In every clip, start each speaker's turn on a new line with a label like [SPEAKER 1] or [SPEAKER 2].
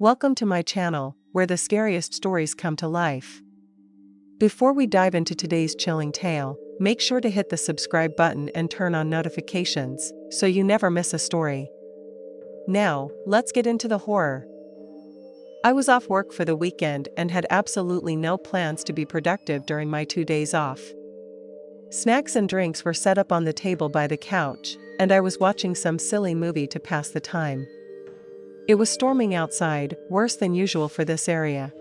[SPEAKER 1] Welcome to my channel, where the scariest stories come to life. Before we dive into today's chilling tale, make sure to hit the subscribe button and turn on notifications, so you never miss a story. Now, let's get into the horror. I was off work for the weekend and had absolutely no plans to be productive during my 2 days off. Snacks and drinks were set up on the table by the couch, and I was watching some silly movie to pass the time. It was storming outside, worse than usual for this area.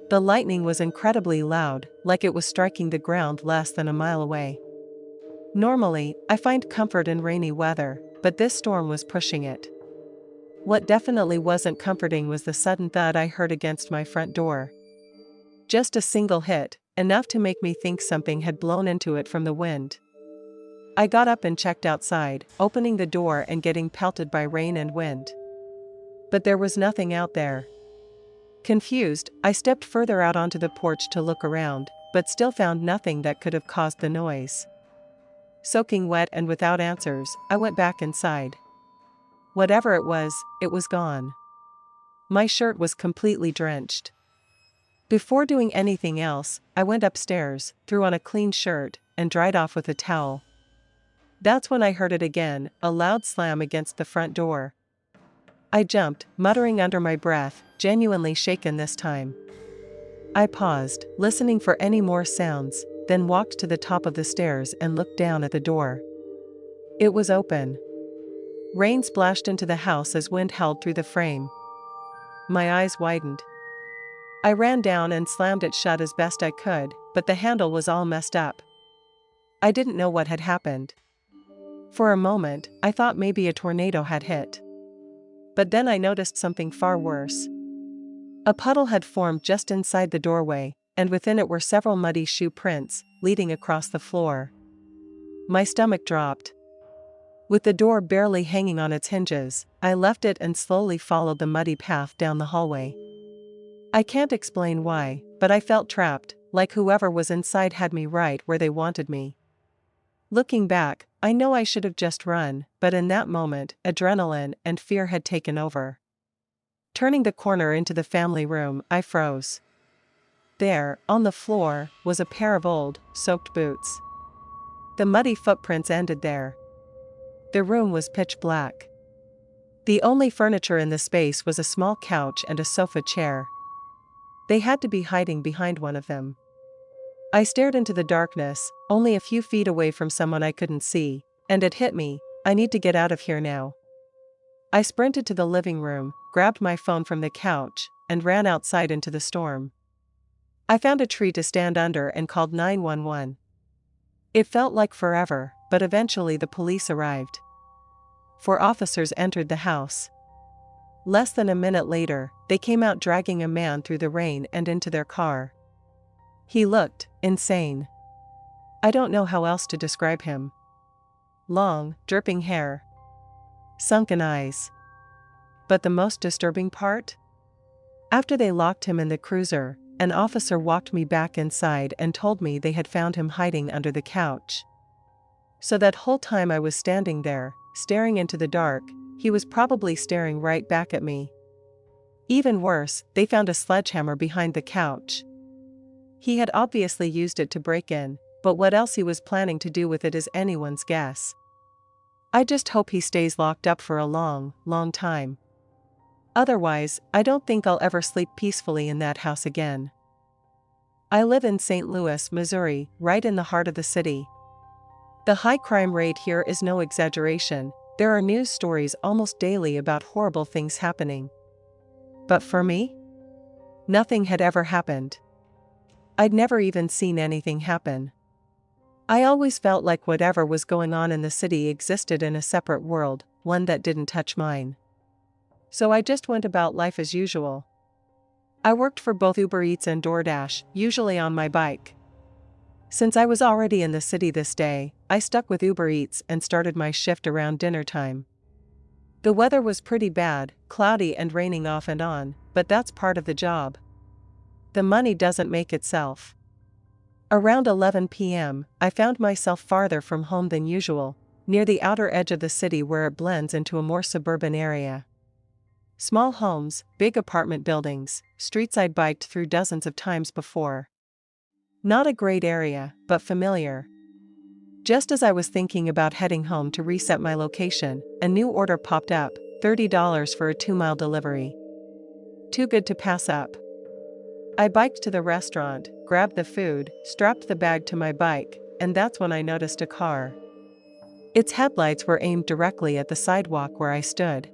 [SPEAKER 1] The lightning was incredibly loud, like it was striking the ground less than a mile away. Normally, I find comfort in rainy weather, but this storm was pushing it. What definitely wasn't comforting was the sudden thud I heard against my front door. Just a single hit, enough to make me think something had blown into it from the wind. I got up and checked outside, opening the door and getting pelted by rain and wind. But there was nothing out there. Confused, I stepped further out onto the porch to look around, but still found nothing that could have caused the noise. Soaking wet and without answers, I went back inside. Whatever it was gone. My shirt was completely drenched. Before doing anything else, I went upstairs, threw on a clean shirt, and dried off with a towel. That's when I heard it again, a loud slam against the front door. I jumped, muttering under my breath, genuinely shaken this time. I paused, listening for any more sounds, then walked to the top of the stairs and looked down at the door. It was open. Rain splashed into the house as wind howled through the frame. My eyes widened. I ran down and slammed it shut as best I could, but the handle was all messed up. I didn't know what had happened. For a moment, I thought maybe a tornado had hit. But then I noticed something far worse. A puddle had formed just inside the doorway, and within it were several muddy shoe prints, leading across the floor. My stomach dropped. With the door barely hanging on its hinges, I left it and slowly followed the muddy path down the hallway. I can't explain why, but I felt trapped, like whoever was inside had me right where they wanted me. Looking back, I know I should have just run, but in that moment, adrenaline and fear had taken over. Turning the corner into the family room, I froze. There, on the floor, was a pair of old, soaked boots. The muddy footprints ended there. The room was pitch black. The only furniture in the space was a small couch and a sofa chair. They had to be hiding behind one of them. I stared into the darkness, only a few feet away from someone I couldn't see, and it hit me, I need to get out of here now. I sprinted to the living room, grabbed my phone from the couch, and ran outside into the storm. I found a tree to stand under and called 911. It felt like forever, but eventually the police arrived. 4 officers entered the house. Less than a minute later, they came out dragging a man through the rain and into their car. He looked insane. I don't know how else to describe him. Long, dripping hair. Sunken eyes. But the most disturbing part? After they locked him in the cruiser, an officer walked me back inside and told me they had found him hiding under the couch. So that whole time I was standing there, staring into the dark, he was probably staring right back at me. Even worse, they found a sledgehammer behind the couch. He had obviously used it to break in, but what else he was planning to do with it is anyone's guess. I just hope he stays locked up for a long, long time. Otherwise, I don't think I'll ever sleep peacefully in that house again. I live in St. Louis, Missouri, right in the heart of the city. The high crime rate here is no exaggeration. There are news stories almost daily about horrible things happening. But for me, nothing had ever happened. I'd never even seen anything happen. I always felt like whatever was going on in the city existed in a separate world, one that didn't touch mine. So I just went about life as usual. I worked for both Uber Eats and DoorDash, usually on my bike. Since I was already in the city this day, I stuck with Uber Eats and started my shift around dinner time. The weather was pretty bad, cloudy and raining off and on, but that's part of the job. The money doesn't make itself. Around 11 p.m., I found myself farther from home than usual, near the outer edge of the city where it blends into a more suburban area. Small homes, big apartment buildings, streets I'd biked through dozens of times before. Not a great area, but familiar. Just as I was thinking about heading home to reset my location, a new order popped up, $30 for a 2-mile delivery. Too good to pass up. I biked to the restaurant, grabbed the food, strapped the bag to my bike, and that's when I noticed a car. Its headlights were aimed directly at the sidewalk where I stood.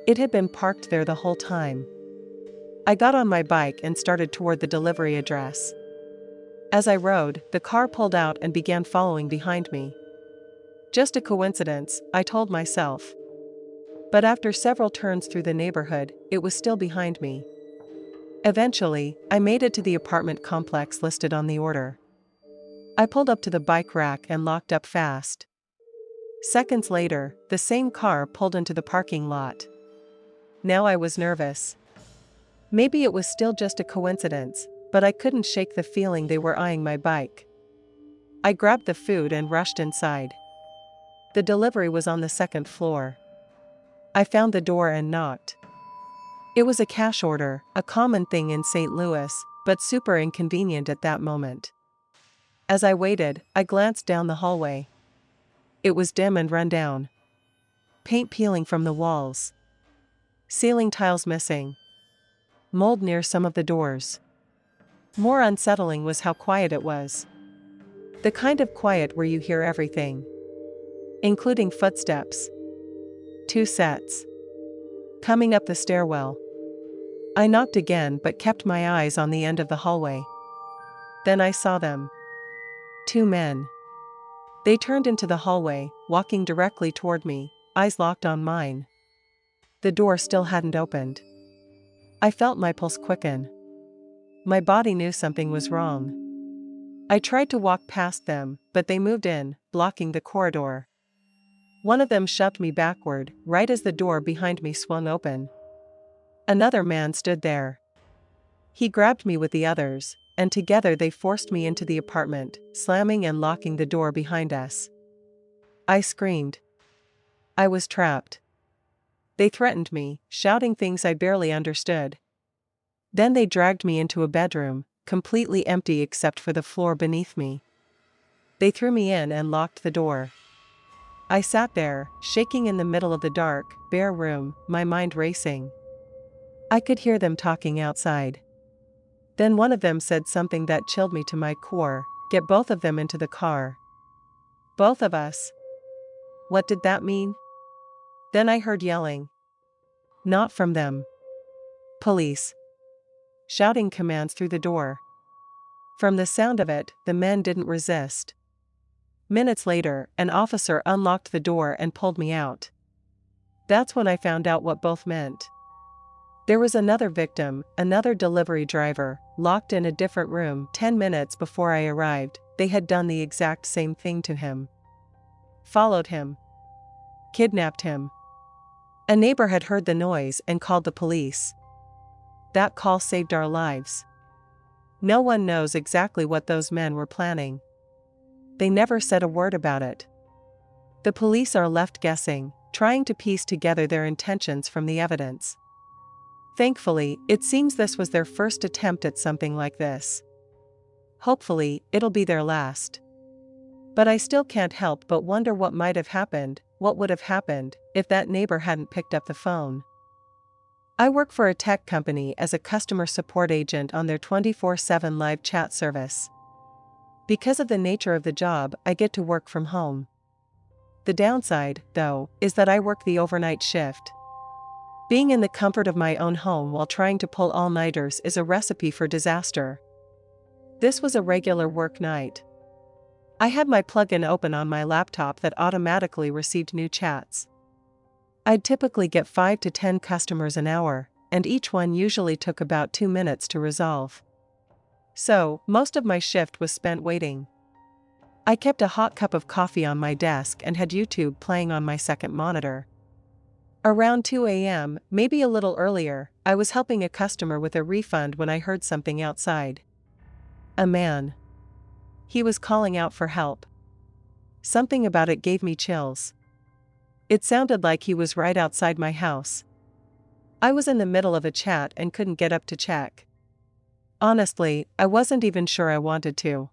[SPEAKER 1] It had been parked there the whole time. I got on my bike and started toward the delivery address. As I rode, the car pulled out and began following behind me. Just a coincidence, I told myself. But after several turns through the neighborhood, it was still behind me. Eventually, I made it to the apartment complex listed on the order. I pulled up to the bike rack and locked up fast. Seconds later, the same car pulled into the parking lot. Now I was nervous. Maybe it was still just a coincidence, but I couldn't shake the feeling they were eyeing my bike. I grabbed the food and rushed inside. The delivery was on the second floor. I found the door and knocked. It was a cash order, a common thing in St. Louis, but super inconvenient at that moment. As I waited, I glanced down the hallway. It was dim and run down. Paint peeling from the walls. Ceiling tiles missing. Mold near some of the doors. More unsettling was how quiet it was. The kind of quiet where you hear everything. Including footsteps. 2 sets. Coming up the stairwell. I knocked again but kept my eyes on the end of the hallway. Then I saw them. 2 men. They turned into the hallway, walking directly toward me, eyes locked on mine. The door still hadn't opened. I felt my pulse quicken. My body knew something was wrong. I tried to walk past them, but they moved in, blocking the corridor. One of them shoved me backward, right as the door behind me swung open. Another man stood there. He grabbed me with the others, and together they forced me into the apartment, slamming and locking the door behind us. I screamed. I was trapped. They threatened me, shouting things I barely understood. Then they dragged me into a bedroom, completely empty except for the floor beneath me. They threw me in and locked the door. I sat there, shaking in the middle of the dark, bare room, my mind racing. I could hear them talking outside. Then one of them said something that chilled me to my core, "Get both of them into the car." Both of us. What did that mean? Then I heard yelling. Not from them. Police. Shouting commands through the door. From the sound of it, the men didn't resist. Minutes later, an officer unlocked the door and pulled me out. That's when I found out what both meant. There was another victim, another delivery driver, locked in a different room 10 minutes before I arrived. They had done the exact same thing to him. Followed him. Kidnapped him. A neighbor had heard the noise and called the police. That call saved our lives. No one knows exactly what those men were planning. They never said a word about it. The police are left guessing, trying to piece together their intentions from the evidence. Thankfully, it seems this was their first attempt at something like this. Hopefully, it'll be their last. But I still can't help but wonder what might have happened, what would have happened, if that neighbor hadn't picked up the phone. I work for a tech company as a customer support agent on their 24/7 live chat service. Because of the nature of the job, I get to work from home. The downside, though, is that I work the overnight shift. Being in the comfort of my own home while trying to pull all-nighters is a recipe for disaster. This was a regular work night. I had my plugin open on my laptop that automatically received new chats. I'd typically get 5 to 10 customers an hour, and each one usually took about 2 minutes to resolve. So, most of my shift was spent waiting. I kept a hot cup of coffee on my desk and had YouTube playing on my second monitor. Around 2 a.m., maybe a little earlier, I was helping a customer with a refund when I heard something outside. A man. He was calling out for help. Something about it gave me chills. It sounded like he was right outside my house. I was in the middle of a chat and couldn't get up to check. Honestly, I wasn't even sure I wanted to.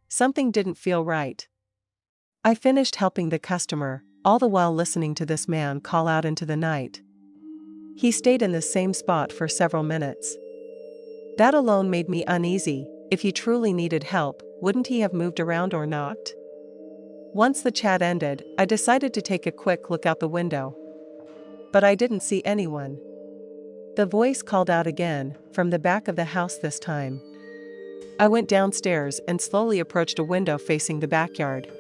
[SPEAKER 1] Something didn't feel right. I finished helping the customer, all the while listening to this man call out into the night. He stayed in the same spot for several minutes. That alone made me uneasy. If he truly needed help, wouldn't he have moved around or knocked? Once the chat ended, I decided to take a quick look out the window. But I didn't see anyone. The voice called out again, from the back of the house this time. I went downstairs and slowly approached a window facing the backyard.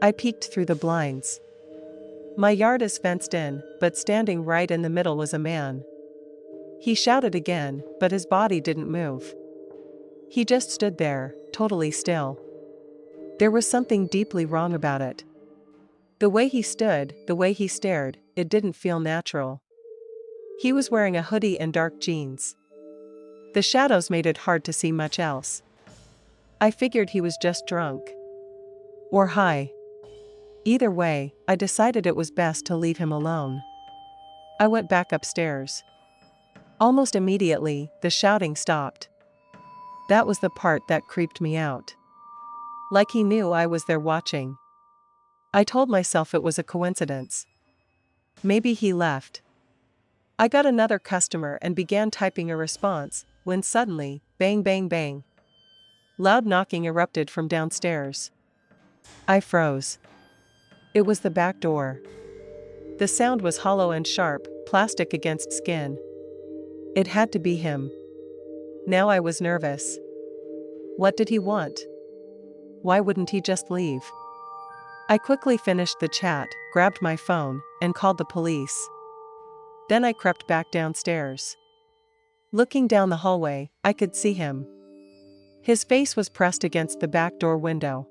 [SPEAKER 1] I peeked through the blinds. My yard is fenced in, but standing right in the middle was a man. He shouted again, but his body didn't move. He just stood there, totally still. There was something deeply wrong about it. The way he stood, the way he stared, it didn't feel natural. He was wearing a hoodie and dark jeans. The shadows made it hard to see much else. I figured he was just drunk. Or high. Either way, I decided it was best to leave him alone. I went back upstairs. Almost immediately, the shouting stopped. That was the part that creeped me out. Like he knew I was there watching. I told myself it was a coincidence. Maybe he left. I got another customer and began typing a response, when suddenly, bang bang bang. Loud knocking erupted from downstairs. I froze. It was the back door. The sound was hollow and sharp, plastic against skin. It had to be him. Now I was nervous. What did he want? Why wouldn't he just leave? I quickly finished the chat, grabbed my phone, and called the police. Then I crept back downstairs. Looking down the hallway, I could see him. His face was pressed against the back door window.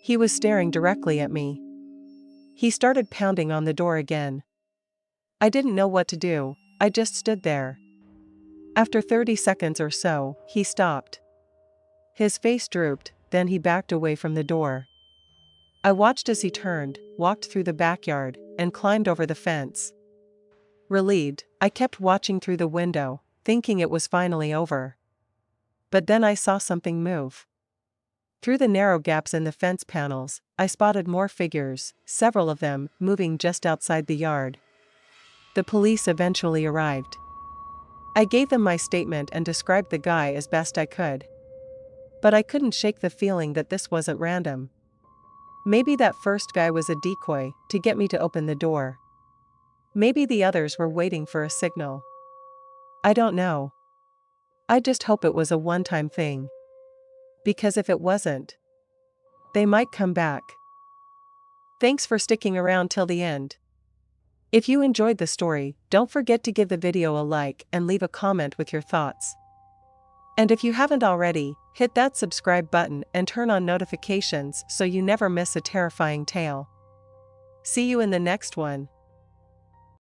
[SPEAKER 1] He was staring directly at me. He started pounding on the door again. I didn't know what to do, I just stood there. After 30 seconds or so, he stopped. His face drooped, then he backed away from the door. I watched as he turned, walked through the backyard, and climbed over the fence. Relieved, I kept watching through the window, thinking it was finally over. But then I saw something move. Through the narrow gaps in the fence panels, I spotted more figures, several of them moving just outside the yard. The police eventually arrived. I gave them my statement and described the guy as best I could. But I couldn't shake the feeling that this wasn't random. Maybe that first guy was a decoy to get me to open the door. Maybe the others were waiting for a signal. I don't know. I just hope it was a one-time thing. Because if it wasn't, they might come back. Thanks for sticking around till the end. If you enjoyed the story, don't forget to give the video a like and leave a comment with your thoughts. And if you haven't already, hit that subscribe button and turn on notifications so you never miss a terrifying tale. See you in the next one.